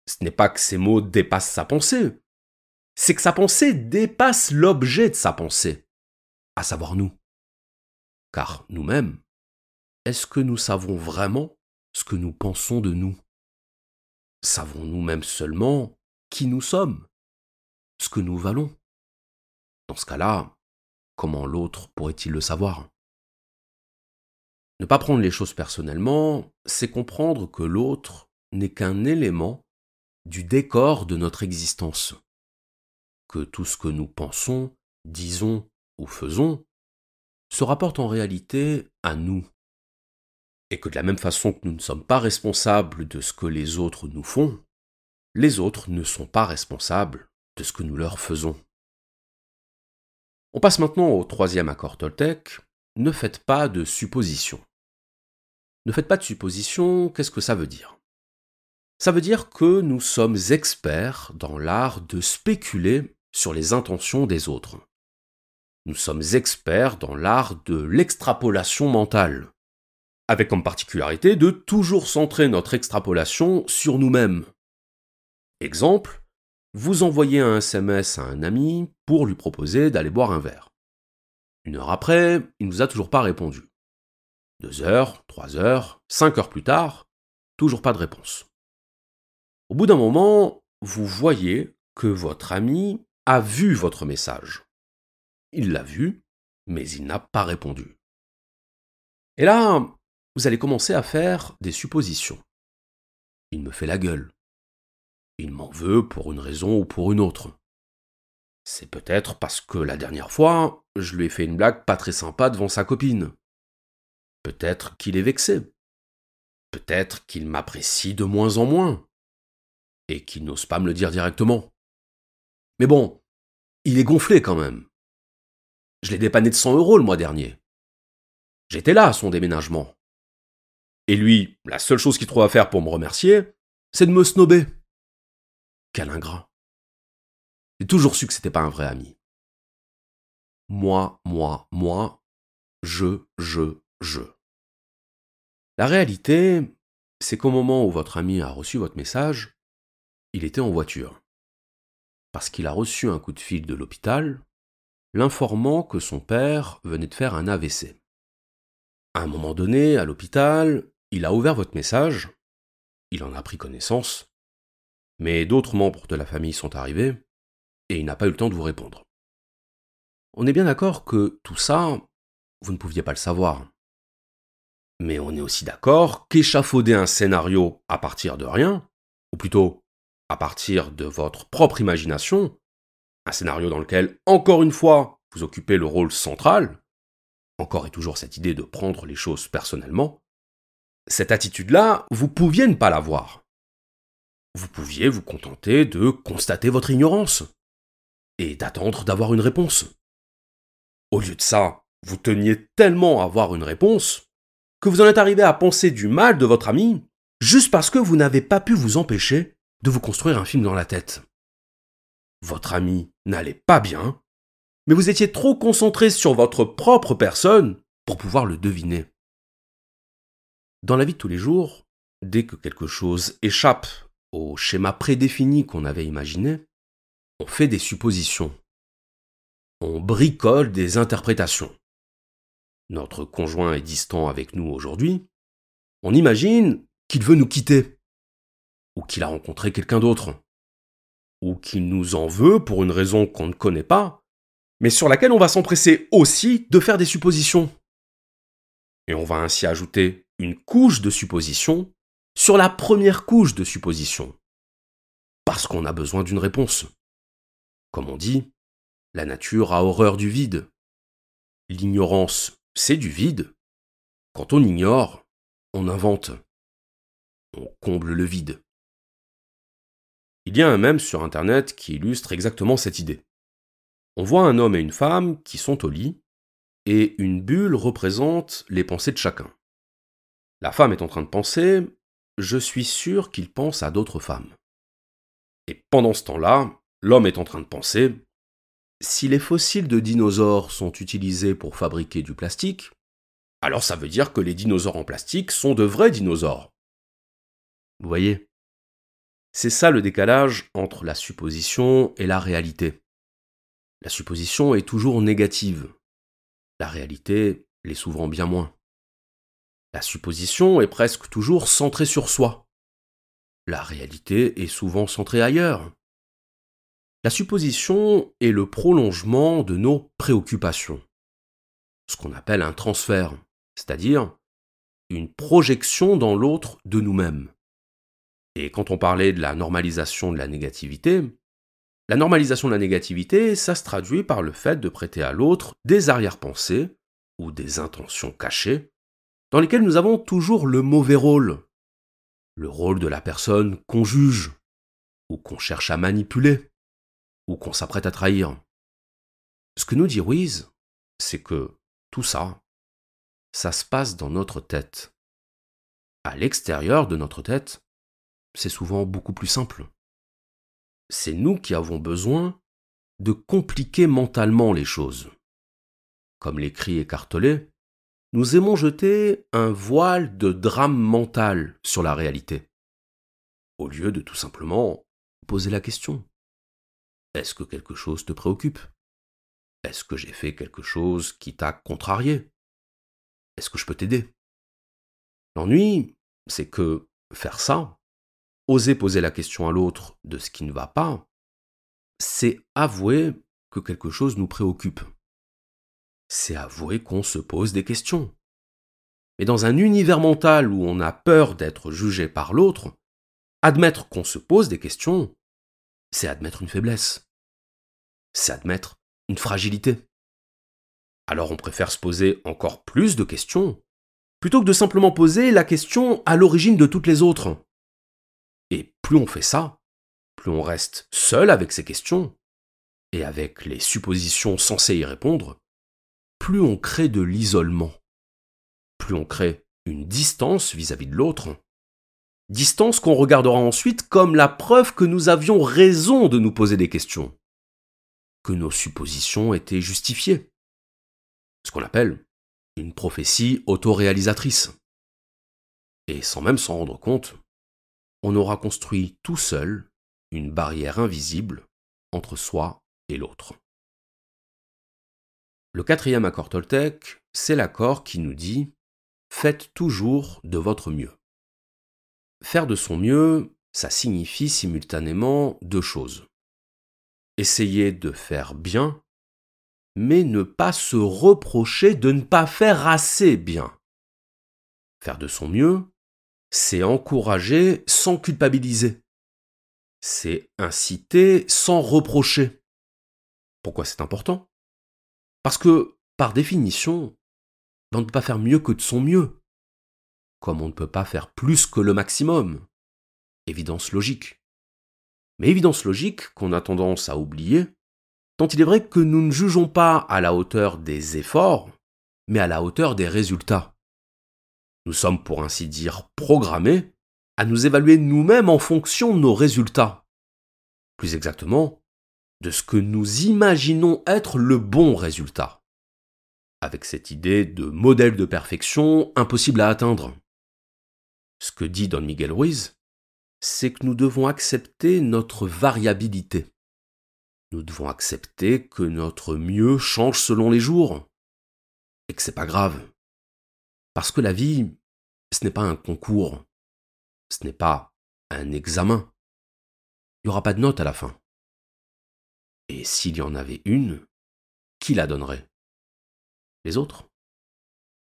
Ce n'est pas que ces mots dépassent sa pensée, c'est que sa pensée dépasse l'objet de sa pensée, à savoir nous. Car nous-mêmes, est-ce que nous savons vraiment ce que nous pensons de nous ? Savons-nous même seulement qui nous sommes, ce que nous valons ? Dans ce cas-là, comment l'autre pourrait-il le savoir ? Ne pas prendre les choses personnellement, c'est comprendre que l'autre n'est qu'un élément du décor de notre existence. Que tout ce que nous pensons, disons ou faisons se rapporte en réalité à nous. Et que de la même façon que nous ne sommes pas responsables de ce que les autres nous font, les autres ne sont pas responsables de ce que nous leur faisons. On passe maintenant au troisième accord Toltec. Ne faites pas de suppositions. Ne faites pas de suppositions, qu'est-ce que ça veut dire ? Ça veut dire que nous sommes experts dans l'art de spéculer sur les intentions des autres. Nous sommes experts dans l'art de l'extrapolation mentale, avec comme particularité de toujours centrer notre extrapolation sur nous-mêmes. Exemple, vous envoyez un SMS à un ami pour lui proposer d'aller boire un verre. 1 heure après, il ne vous a toujours pas répondu. 2 heures, 3 heures, 5 heures plus tard, toujours pas de réponse. Au bout d'un moment, vous voyez que votre ami a vu votre message. Il l'a vu, mais il n'a pas répondu. Et là, vous allez commencer à faire des suppositions. Il me fait la gueule. Il m'en veut pour une raison ou pour une autre. C'est peut-être parce que la dernière fois, je lui ai fait une blague pas très sympa devant sa copine. Peut-être qu'il est vexé. Peut-être qu'il m'apprécie de moins en moins. Et qu'il n'ose pas me le dire directement. Mais bon, il est gonflé quand même. Je l'ai dépanné de 100 € le mois dernier. J'étais là à son déménagement. Et lui, la seule chose qu'il trouve à faire pour me remercier, c'est de me snober. Quel ingrat. J'ai toujours su que c'était pas un vrai ami. Moi, je. La réalité, c'est qu'au moment où votre ami a reçu votre message, il était en voiture. Parce qu'il a reçu un coup de fil de l'hôpital, l'informant que son père venait de faire un AVC. À un moment donné, à l'hôpital, il a ouvert votre message, il en a pris connaissance, mais d'autres membres de la famille sont arrivés, et il n'a pas eu le temps de vous répondre. On est bien d'accord que tout ça, vous ne pouviez pas le savoir. Mais on est aussi d'accord qu'échafauder un scénario à partir de rien, ou plutôt à partir de votre propre imagination, un scénario dans lequel, encore une fois, vous occupez le rôle central, encore et toujours cette idée de prendre les choses personnellement, cette attitude-là, vous pouviez ne pas l'avoir. Vous pouviez vous contenter de constater votre ignorance et d'attendre d'avoir une réponse. Au lieu de ça, vous teniez tellement à avoir une réponse que vous en êtes arrivé à penser du mal de votre ami juste parce que vous n'avez pas pu vous empêcher de vous construire un film dans la tête. Votre ami n'allait pas bien, mais vous étiez trop concentré sur votre propre personne pour pouvoir le deviner. Dans la vie de tous les jours, dès que quelque chose échappe au schéma prédéfini qu'on avait imaginé, on fait des suppositions. On bricole des interprétations. Notre conjoint est distant avec nous aujourd'hui, on imagine qu'il veut nous quitter, ou qu'il a rencontré quelqu'un d'autre, ou qu'il nous en veut pour une raison qu'on ne connaît pas, mais sur laquelle on va s'empresser aussi de faire des suppositions. Et on va ainsi ajouter une couche de suppositions sur la première couche de suppositions, parce qu'on a besoin d'une réponse. Comme on dit, la nature a horreur du vide. L'ignorance, c'est du vide. Quand on ignore, on invente. On comble le vide. Il y a un mème sur Internet qui illustre exactement cette idée. On voit un homme et une femme qui sont au lit, et une bulle représente les pensées de chacun. La femme est en train de penser « Je suis sûr qu'il pense à d'autres femmes ». Et pendant ce temps-là, l'homme est en train de penser « Si les fossiles de dinosaures sont utilisés pour fabriquer du plastique, alors ça veut dire que les dinosaures en plastique sont de vrais dinosaures. » Vous voyez ? C'est ça le décalage entre la supposition et la réalité. La supposition est toujours négative. La réalité l'est souvent bien moins. La supposition est presque toujours centrée sur soi. La réalité est souvent centrée ailleurs. La supposition est le prolongement de nos préoccupations. Ce qu'on appelle un transfert, c'est-à-dire une projection dans l'autre de nous-mêmes. Et quand on parlait de la normalisation de la négativité, ça se traduit par le fait de prêter à l'autre des arrière-pensées ou des intentions cachées dans lesquelles nous avons toujours le mauvais rôle. Le rôle de la personne qu'on juge, ou qu'on cherche à manipuler, ou qu'on s'apprête à trahir. Ce que nous dit Ruiz, c'est que tout ça, ça se passe dans notre tête. À l'extérieur de notre tête, c'est souvent beaucoup plus simple. C'est nous qui avons besoin de compliquer mentalement les choses. Comme l'écrit écartelé, nous aimons jeter un voile de drame mental sur la réalité, au lieu de tout simplement poser la question. Est-ce que quelque chose te préoccupe ? Est-ce que j'ai fait quelque chose qui t'a contrarié ? Est-ce que je peux t'aider ? L'ennui, c'est que faire ça, oser poser la question à l'autre de ce qui ne va pas, c'est avouer que quelque chose nous préoccupe. C'est avouer qu'on se pose des questions. Mais dans un univers mental où on a peur d'être jugé par l'autre, admettre qu'on se pose des questions, c'est admettre une faiblesse. C'est admettre une fragilité. Alors on préfère se poser encore plus de questions, plutôt que de simplement poser la question à l'origine de toutes les autres. Et plus on fait ça, plus on reste seul avec ces questions, et avec les suppositions censées y répondre, plus on crée de l'isolement, plus on crée une distance vis-à-vis de l'autre, distance qu'on regardera ensuite comme la preuve que nous avions raison de nous poser des questions, que nos suppositions étaient justifiées. Ce qu'on appelle une prophétie autoréalisatrice. Et sans même s'en rendre compte, on aura construit tout seul une barrière invisible entre soi et l'autre. Le 4e accord Toltec, c'est l'accord qui nous dit « Faites toujours de votre mieux ». Faire de son mieux, ça signifie simultanément 2 choses. Essayer de faire bien, mais ne pas se reprocher de ne pas faire assez bien. Faire de son mieux, c'est encourager sans culpabiliser. C'est inciter sans reprocher. Pourquoi c'est important ? Parce que, par définition, on ne peut pas faire mieux que de son mieux. Comme on ne peut pas faire plus que le maximum. Évidence logique. Mais évidence logique qu'on a tendance à oublier, tant il est vrai que nous ne jugeons pas à la hauteur des efforts, mais à la hauteur des résultats. Nous sommes pour ainsi dire programmés à nous évaluer nous-mêmes en fonction de nos résultats. Plus exactement, de ce que nous imaginons être le bon résultat. Avec cette idée de modèle de perfection impossible à atteindre. Ce que dit Don Miguel Ruiz, c'est que nous devons accepter notre variabilité. Nous devons accepter que notre mieux change selon les jours. Et que c'est pas grave. Parce que la vie, ce n'est pas un concours. Ce n'est pas un examen. Il n'y aura pas de note à la fin. Et s'il y en avait une, qui la donnerait ? Les autres ?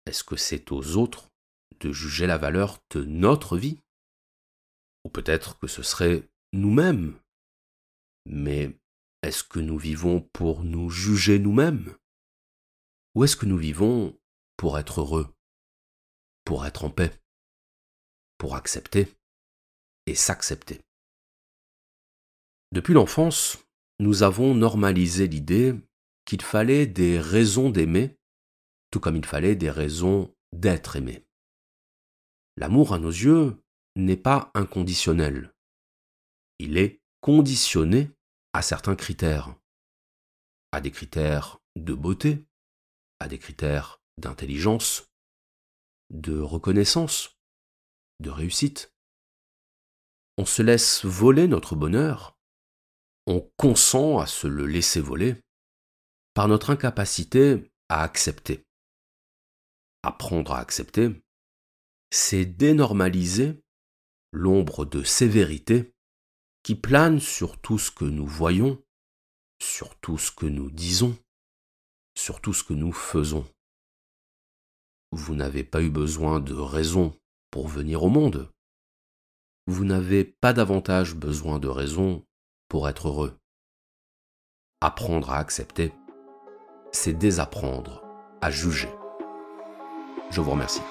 Est-ce que c'est aux autres de juger la valeur de notre vie ? Ou peut-être que ce serait nous-mêmes. Mais est-ce que nous vivons pour nous juger nous-mêmes ? Ou est-ce que nous vivons pour être heureux, pour être en paix, pour accepter et s'accepter ? Depuis l'enfance, nous avons normalisé l'idée qu'il fallait des raisons d'aimer, tout comme il fallait des raisons d'être aimé. L'amour, à nos yeux, n'est pas inconditionnel. Il est conditionné à certains critères. À des critères de beauté, à des critères d'intelligence, de reconnaissance, de réussite. On se laisse voler notre bonheur, on consent à se le laisser voler par notre incapacité à accepter. Apprendre à accepter, c'est dénormaliser l'ombre de sévérité qui plane sur tout ce que nous voyons, sur tout ce que nous disons, sur tout ce que nous faisons. Vous n'avez pas eu besoin de raison pour venir au monde. Vous n'avez pas davantage besoin de raison pour être heureux. Apprendre à accepter, c'est désapprendre à juger. Je vous remercie.